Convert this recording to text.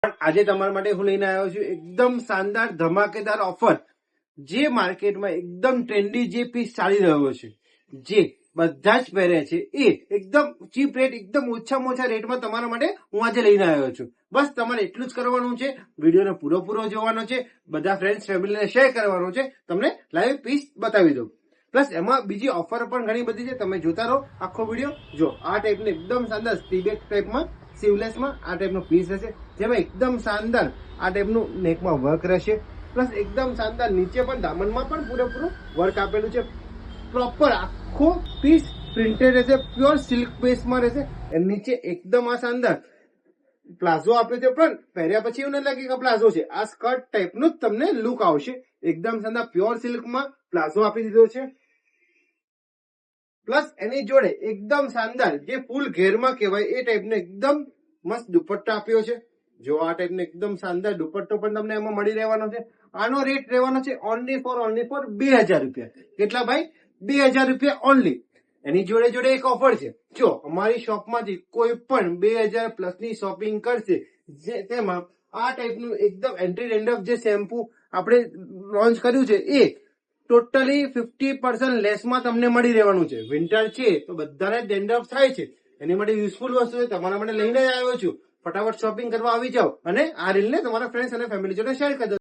આજે તમારા માટે હું લઈને આવ્યો છું એકદમ શાનદાર ધમાકેદાર ઓફર, જે માર્કેટમાં એકદમ ટ્રેન્ડી જે પીસ ચાલી રહ્યો છે, જે બધા જ પહેરે છે, એ એકદમ ચીપ રેટ, એકદમ ઓછામાં ઓછા રેટમાં તમારા માટે હું આજે લઈને આવ્યો છું. બસ તમારે એટલું જ કરવાનું છે, વિડીયોને પૂરો જોવાનો છે, બધા ફ્રેન્ડ્સ ફેમિલીને શેર કરવાનો છે, તમને લાઈવ પીસ બતાવી દઉં. પ્લસ એમાં બીજી ઓફર પણ ઘણી બધી છે, તમે જોતા રહો આખો વિડીયો. જો આ ટાઈપનું એકદમ શાનદાર સ્ટીબેક ટાઈપમાં સીવલેસમાં આ ટાઈપનો પીસ રહેશે, જેમાં એકદમ શાનદાર આ ટાઈપનું નેકમાં વર્ક રહેશે. પ્લસ એકદમ શાનદાર નીચે પણ દામનમાં પણ પૂરેપૂરું વર્ક આપેલું છે. પ્રોપર આખો પીસ પ્રિન્ટેડ રહેશે, પ્યોર સિલ્ક બેઝમાં રહેશે. એની નીચે એકદમ આ શાનદાર પ્લાઝો આપ્યો છે, પણ પહેર્યા પછી એવું નથી લાગે કે પ્લાઝો છે, આ સ્કર્ટ ટાઈપનું જ તમને લુક આવશે. એકદમ શાનદાર પ્યોર સિલ્કમાં પ્લાઝો આપી દીધો છે. પ્લસ એની જોડે એકદમ શાનદાર જે ફૂલ ઘેરમાં કહેવાય એ ટાઈપનો એકદમ મસ્ત દુપટ્ટો આપ્યો છે. જો આ ટાઈપનો એકદમ શાનદાર દુપટ્ટો પણ તમને એમાં મળી રહેવાનો છે. આનો રેટ રહેવાનો છે ઓનલી ફોર 2000 રૂપિયા. કેટલા ભાઈ? 2000 રૂપિયા ઓનલી. એની જોડે એક ઓફર છે. જો અમારી શોપમાંથી કોઈ પણ 2000 પ્લસની શોપિંગ કરશે, તેમાં આ ટાઈપનું એકદમ એન્ટી ડેન્ડ્રફ જે શેમ્પુ આપણે લોન્ચ કર્યું છે, એ ટોટલી 50% લેસમાં તમને મળી રહેવાનું છે. વિન્ટર છે તો બધાને ડેન્ડ્રફ થાય છે, એની માટે યુઝફુલ વસ્તુ છે, તમારા માટે લઈને આવ્યો છું. ફટાફટ શોપિંગ કરવા આવી જાઓ અને આ રીલને તમારા ફ્રેન્ડ્સ અને ફેમિલી જોડે શેર કરી દો.